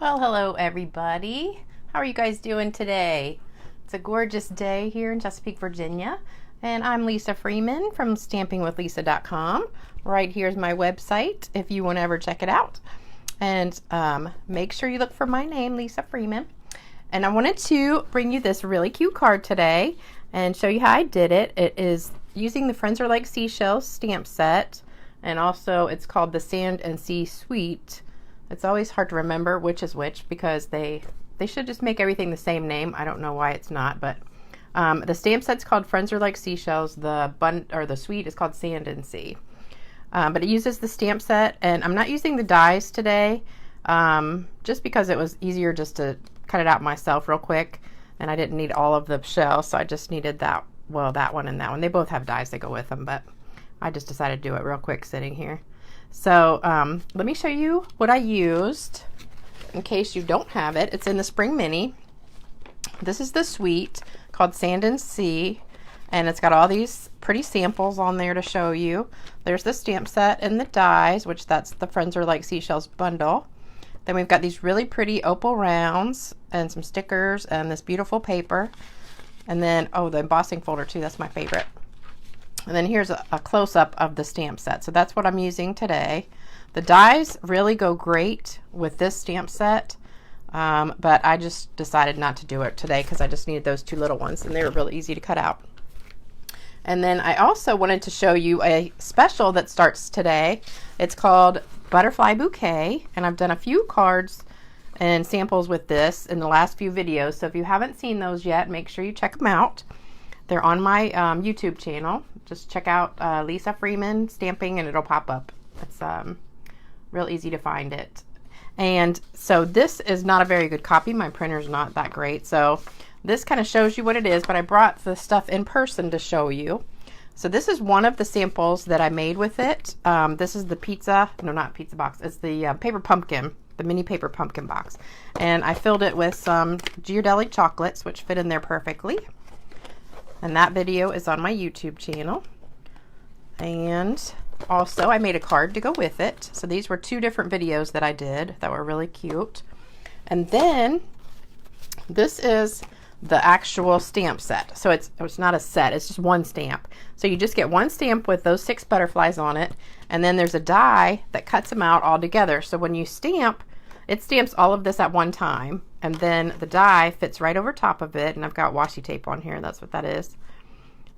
Well, hello everybody. How are you guys doing today? It's a gorgeous day here in Chesapeake, Virginia, and I'm Lisa Freeman from stampingwithlisa.com. Right here's my website if you want to ever check it out. And make sure you look for my name, Lisa Freeman. And I wanted to bring you this really cute card today and show you how I did it. It is using the Friends Are Like Seashells stamp set, and also it's called the Sand and Sea Suite. It's always hard to remember which is which because they should just make everything the same name. I don't know why it's not, but the stamp set's called Friends Are Like Seashells. The suite is called Sand and Sea. But it uses the stamp set, and I'm not using the dies today just because it was easier just to cut it out myself real quick, and I didn't need all of the shells, so I just needed that one and that one. They both have dies that go with them, but I just decided to do it real quick sitting here. So let me show you what I used in case you don't have it. It's in the Spring Mini. This is the suite called Sand and Sea, and it's got all these pretty samples on there to show you. There's the stamp set and the dies, which that's the Friends Are Like Seashells bundle. Then we've got these really pretty opal rounds and some stickers and this beautiful paper. And then, oh, the embossing folder too, that's my favorite. And then here's a close-up of the stamp set. So that's what I'm using today. The dies really go great with this stamp set, but I just decided not to do it today because I just needed those two little ones, and they were really easy to cut out. And then I also wanted to show you a special that starts today. It's called Butterfly Bouquet, and I've done a few cards and samples with this in the last few videos. So if you haven't seen those yet, make sure you check them out. They're on my YouTube channel. Just check out Lisa Freeman Stamping and it'll pop up. It's real easy to find it. And so this is not a very good copy. My printer's not that great. So this kind of shows you what it is, but I brought the stuff in person to show you. So this is one of the samples that I made with it. This is the not pizza box. It's the paper pumpkin, the mini paper pumpkin box. And I filled it with some Ghirardelli chocolates, which fit in there perfectly. And that video is on my YouTube channel. And also I made a card to go with it. So these were two different videos that I did that were really cute. And then this is the actual stamp set. So it's not a set, it's just one stamp. So you just get one stamp with those 6 butterflies on it, and then there's a die that cuts them out all together. So when you stamp, it stamps all of this at one time, and then the die fits right over top of it, and I've got washi tape on here, that's what that is.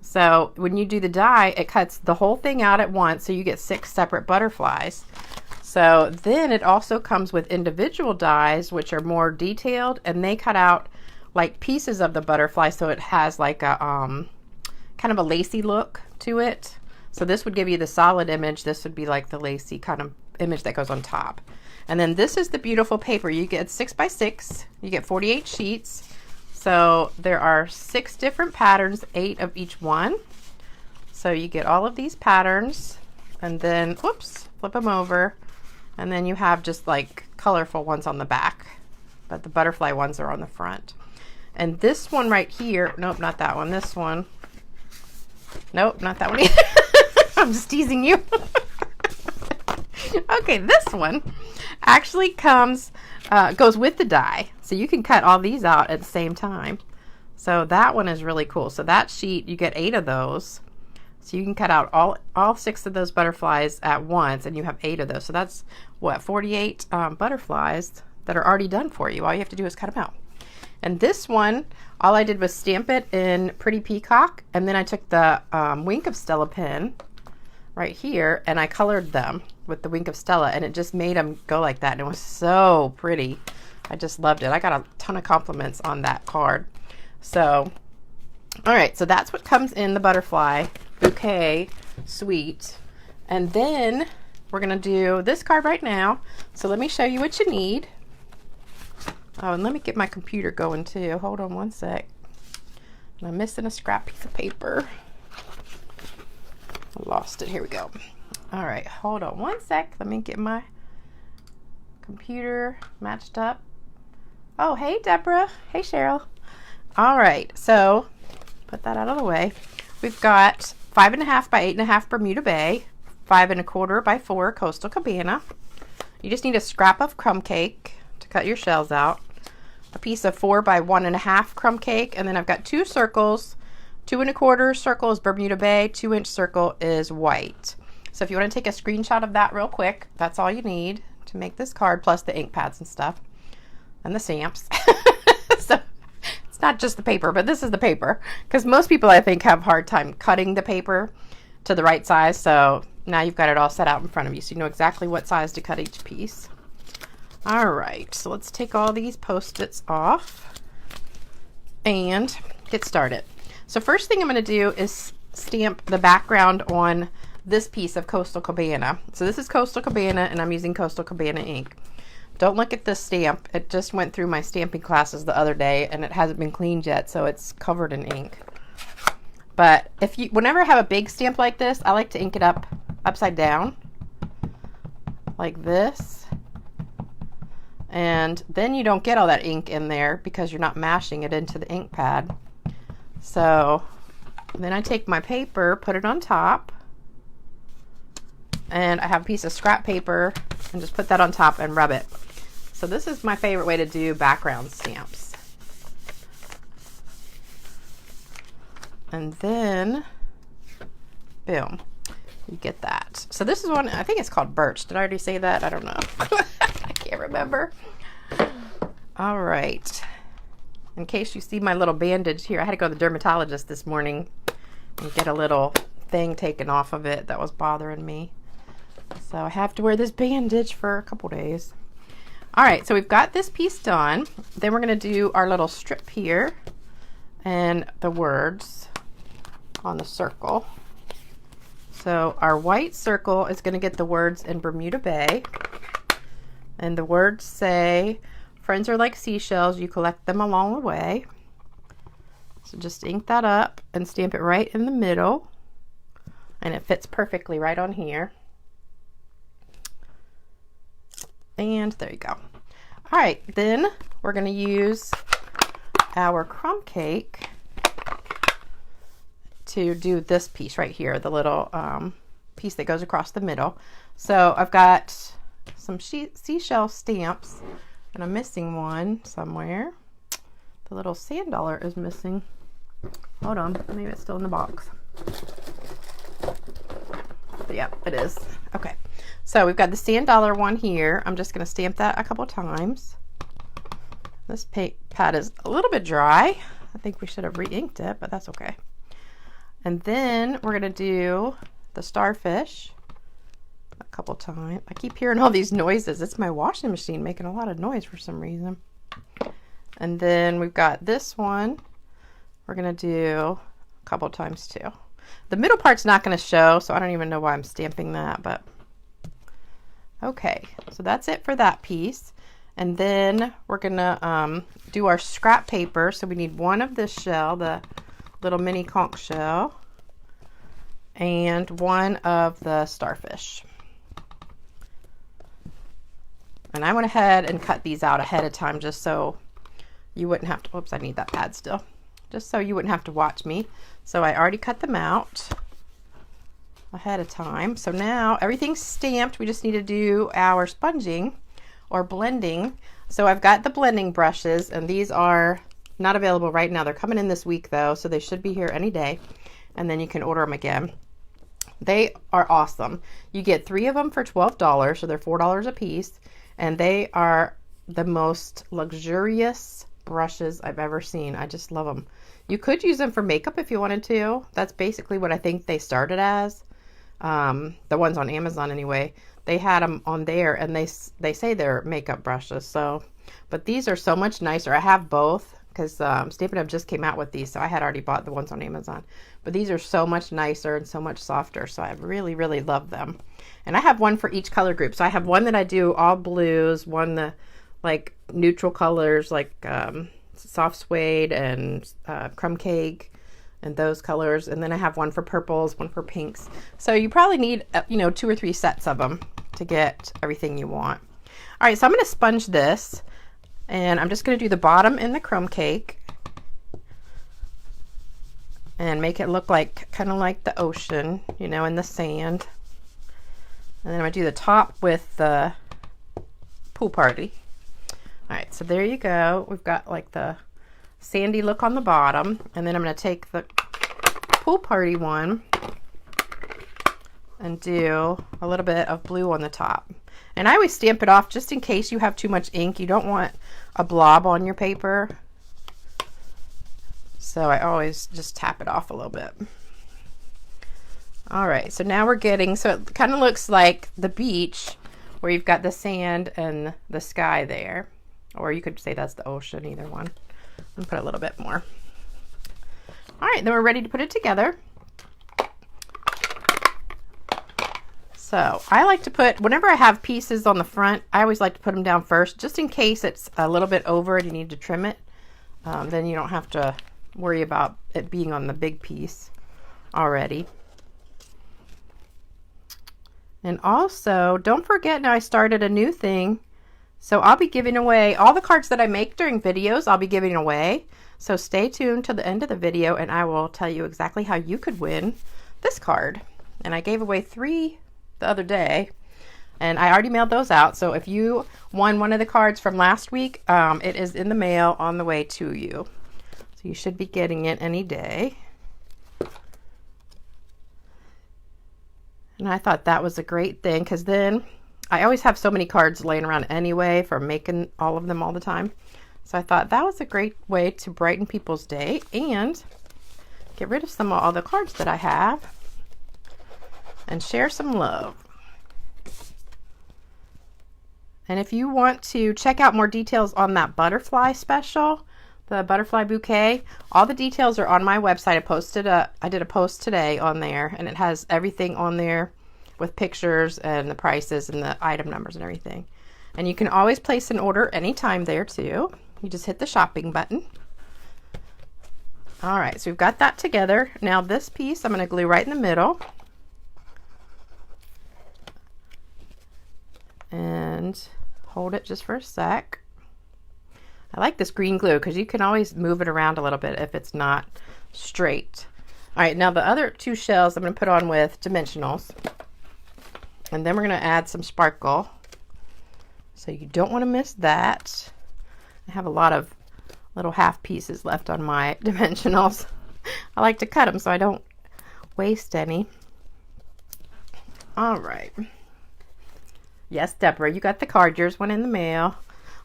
So when you do the die, it cuts the whole thing out at once, so you get 6 separate butterflies. So then it also comes with individual dies, which are more detailed, and they cut out like pieces of the butterfly, so it has like a kind of a lacy look to it. So this would give you the solid image. This would be like the lacy kind of image that goes on top. And then this is the beautiful paper. You get 6 by 6. You get 48 sheets. So there are 6 different patterns, 8 of each one. So you get all of these patterns, and then, whoops, flip them over. And then you have just like colorful ones on the back, but the butterfly ones are on the front. And this one right here, nope, not that one. This one, nope, not that one either. I'm just teasing you. Okay, this one actually goes with the die. So you can cut all these out at the same time. So that one is really cool. So that sheet, you get 8 of those. So you can cut out all 6 of those butterflies at once, and you have 8 of those. So that's what, 48 butterflies that are already done for you. All you have to do is cut them out. And this one, all I did was stamp it in Pretty Peacock, and then I took the Wink of Stella pen right here, and I colored them with the Wink of Stella, and it just made them go like that, and it was so pretty. I just loved it. I got a ton of compliments on that card. So, all right, so that's what comes in the Butterfly Bouquet Suite. And then we're gonna do this card right now. So let me show you what you need. Oh, and let me get my computer going too. Hold on one sec. I'm missing a scrap piece of paper. I lost it. Here we go. All right, hold on one sec. Let me get my computer matched up. Oh, hey, Deborah. Hey, Cheryl. All right, so put that out of the way. We've got 5.5 by 8.5 Bermuda Bay, 5 1/4 by 4 Coastal Cabana. You just need a scrap of crumb cake to cut your shells out. A piece of 4 by 1.5 crumb cake, and then I've got 2 circles. 2 1/4 circle is Bermuda Bay, 2-inch circle is white. So if you want to take a screenshot of that real quick, that's all you need to make this card, plus the ink pads and stuff and the stamps. So it's not just the paper, but this is the paper, because most people I think have a hard time cutting the paper to the right size. So now you've got it all set out in front of you, so you know exactly what size to cut each piece. All right, so let's take all these Post-its off and get started. So first thing I'm going to do is stamp the background on this piece of Coastal Cabana. So this is Coastal Cabana, and I'm using Coastal Cabana ink. Don't look at this stamp. It just went through my stamping classes the other day, and it hasn't been cleaned yet, so it's covered in ink. But if you, whenever I have a big stamp like this, I like to ink it upside down, like this. And then you don't get all that ink in there because you're not mashing it into the ink pad. So then I take my paper, put it on top, and I have a piece of scrap paper and just put that on top and rub it. So this is my favorite way to do background stamps. And then, boom, you get that. So this is one, I think it's called Birch. Did I already say that? I don't know. I can't remember. All right. In case you see my little bandage here, I had to go to the dermatologist this morning and get a little thing taken off of it that was bothering me. So I have to wear this bandage for a couple days. All right, so we've got this piece done. Then we're going to do our little strip here and the words on the circle. So our white circle is going to get the words in Bermuda Bay. And the words say, friends are like seashells, you collect them along the way. So just ink that up and stamp it right in the middle. And it fits perfectly right on here. And there you go. All right, then we're going to use our crumb cake to do this piece right here, the little piece that goes across the middle. So I've got some seashell stamps, and I'm missing one somewhere. The little sand dollar is missing. Hold on, maybe it's still in the box. But yeah, it is. Okay, so we've got the sand dollar one here. I'm just going to stamp that a couple times. This pad is a little bit dry. I think we should have re-inked it, but that's okay. And then we're going to do the starfish a couple times. I keep hearing all these noises. It's my washing machine making a lot of noise for some reason. And then we've got this one. We're going to do a couple times too. The middle part's not going to show, so I don't even know why I'm stamping that, but okay. So that's it for that piece. And then we're going to do our scrap paper. So we need one of this shell, the little mini conch shell, and one of the starfish. And I went ahead and cut these out ahead of time just so you wouldn't have to, oops, I need that pad still. Just so you wouldn't have to watch me. So I already cut them out ahead of time. So now everything's stamped. We just need to do our sponging or blending. So I've got the blending brushes, and these are not available right now. They're coming in this week though, so they should be here any day, and then you can order them again. They are awesome. You get 3 of them for $12, so they're $4 a piece, and they are the most luxurious brushes I've ever seen. I just love them. You could use them for makeup if you wanted to. That's basically what I think they started as. The ones on Amazon anyway. They had them on there, and they say they're makeup brushes. So, but these are so much nicer. I have both because Stampin' Up just came out with these, so I had already bought the ones on Amazon. But these are so much nicer and so much softer, so I really, really love them. And I have one for each color group. So I have one that I do all blues, one the like neutral colors like soft suede and crumb cake and those colors, and then I have one for purples, one for pinks. So you probably need 2 or 3 sets of them to get everything you want. All right, so I'm going to sponge this, and I'm just going to do the bottom in the crumb cake and make it look like kind of like the ocean, in the sand. And then I'm going to do the top with the pool party. All right, so there you go. We've got like the sandy look on the bottom, and then I'm going to take the pool party one and do a little bit of blue on the top. And I always stamp it off just in case you have too much ink. You don't want a blob on your paper. So I always just tap it off a little bit. All right, so now we're getting, so it kind of looks like the beach where you've got the sand and the sky there. Or you could say that's the ocean, either one. And put a little bit more. All right, then we're ready to put it together. So I like to put, whenever I have pieces on the front, I always like to put them down first, just in case it's a little bit over and you need to trim it. Then you don't have to worry about it being on the big piece already. And also, don't forget, now I started a new thing. So I'll be giving away all the cards that I make during videos. I'll be giving away. So stay tuned to the end of the video and I will tell you exactly how you could win this card. And I gave away 3 the other day and I already mailed those out. So if you won one of the cards from last week, it is in the mail on the way to you. So you should be getting it any day. And I thought that was a great thing because then I always have so many cards laying around anyway from making all of them all the time. So I thought that was a great way to brighten people's day and get rid of some of all the cards that I have and share some love. And if you want to check out more details on that butterfly special, the butterfly bouquet, all the details are on my website. I did a post today on there and it has everything on there with pictures and the prices and the item numbers and everything. And you can always place an order anytime there too. You just hit the shopping button. All right, so we've got that together. Now this piece I'm going to glue right in the middle. And hold it just for a sec. I like this green glue because you can always move it around a little bit if it's not straight. All right, now the other 2 shells I'm going to put on with dimensionals. And then we're going to add some sparkle. So you don't want to miss that. I have a lot of little half pieces left on my dimensionals. I like to cut them so I don't waste any. All right. Yes, Deborah, you got the card. Yours went in the mail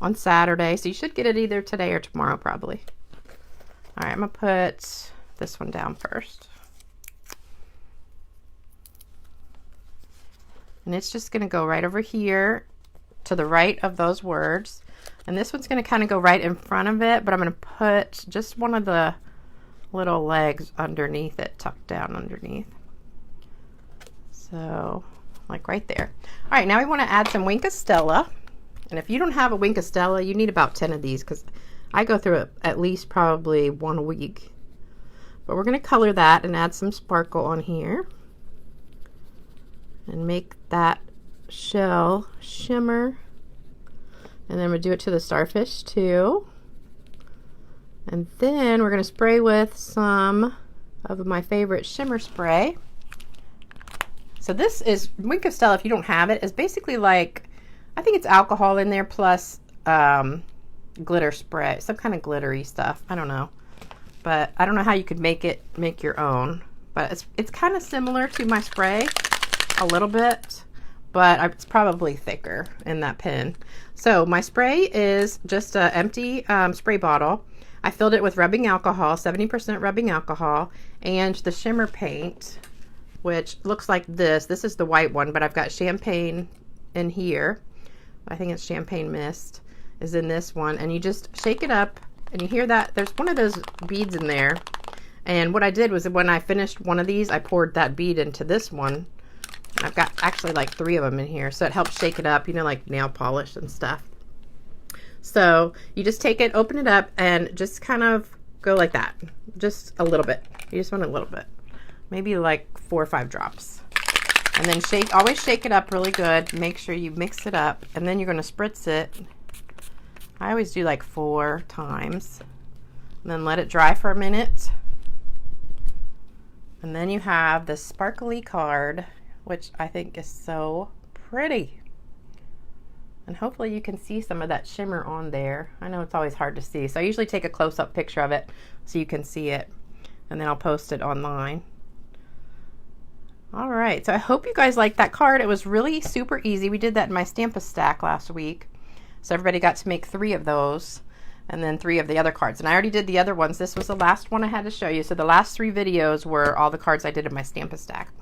on Saturday. So you should get it either today or tomorrow probably. All right, I'm going to put this one down first. And it's just going to go right over here to the right of those words. And this one's going to kind of go right in front of it, but I'm going to put just one of the little legs underneath it, tucked down underneath. So, like right there. All right, now we want to add some Wink of Stella. And if you don't have a Wink of Stella, you need about 10 of these because I go through it at least probably 1 a week. But we're going to color that and add some sparkle on here. And make that shell shimmer. And then we'll do it to the starfish too. And then we're going to spray with some of my favorite shimmer spray. So this is Wink of Stella, if you don't have it, is basically like, I think it's alcohol in there plus glitter spray, some kind of glittery stuff. I don't know. But I don't know how you could make your own. But it's kind of similar to my spray. A little bit, but it's probably thicker in that pen. So my spray is just an empty spray bottle. I filled it with rubbing alcohol, 70% rubbing alcohol, and the shimmer paint, which looks like this. This is the white one, but I've got champagne in here. I think it's champagne mist is in this one, and you just shake it up, and you hear that there's one of those beads in there. And what I did was when I finished one of these, I poured that bead into this one. I've got actually like 3 of them in here, so it helps shake it up, you know, like nail polish and stuff. So you just take it, open it up, and just kind of go like that. Just a little bit. You just want a little bit. Maybe like 4 or 5 drops. And then always shake it up really good. Make sure you mix it up, and then you're going to spritz it. I always do like 4 times. And then let it dry for a minute. And then you have this sparkly card, which I think is so pretty. And hopefully you can see some of that shimmer on there. I know it's always hard to see, so I usually take a close-up picture of it so you can see it, and then I'll post it online. All right, so I hope you guys liked that card. It was really super easy. We did that in my Stampin' stack last week. So everybody got to make 3 of those and then 3 of the other cards. And I already did the other ones. This was the last one I had to show you. So the last 3 videos were all the cards I did in my Stampin' stack.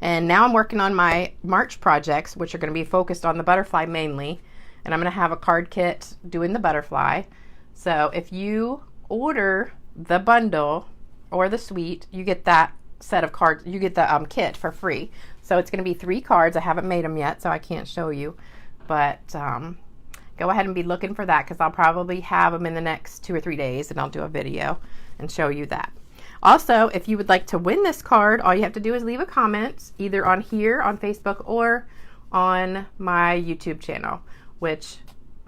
And now I'm working on my March projects, which are going to be focused on the butterfly mainly. And I'm going to have a card kit doing the butterfly. So if you order the bundle or the suite, you get that set of cards, you get the kit for free. So it's going to be 3 cards. I haven't made them yet, so I can't show you, but go ahead and be looking for that, because I'll probably have them in the next 2 or 3 days, and I'll do a video and show you that. Also, if you would like to win this card, all you have to do is leave a comment either on here on Facebook or on my YouTube channel, which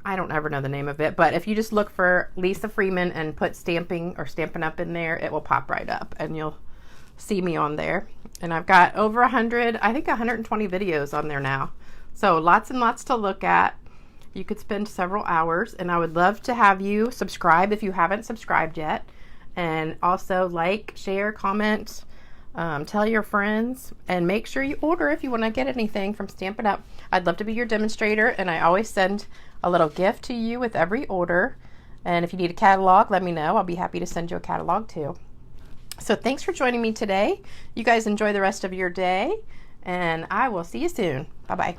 I don't ever know the name of it, but if you just look for Lisa Freeman and put Stamping or Stampin' Up in there, it will pop right up and you'll see me on there. And I've got over 100, I think 120 videos on there now. So lots and lots to look at. You could spend several hours, and I would love to have you subscribe if you haven't subscribed yet. And also like, share, comment, tell your friends, and make sure you order if you want to get anything from Stampin' Up. I'd love to be your demonstrator, and I always send a little gift to you with every order. And if you need a catalog, let me know. I'll be happy to send you a catalog too. So thanks for joining me today. You guys enjoy the rest of your day, and I will see you soon. Bye-bye.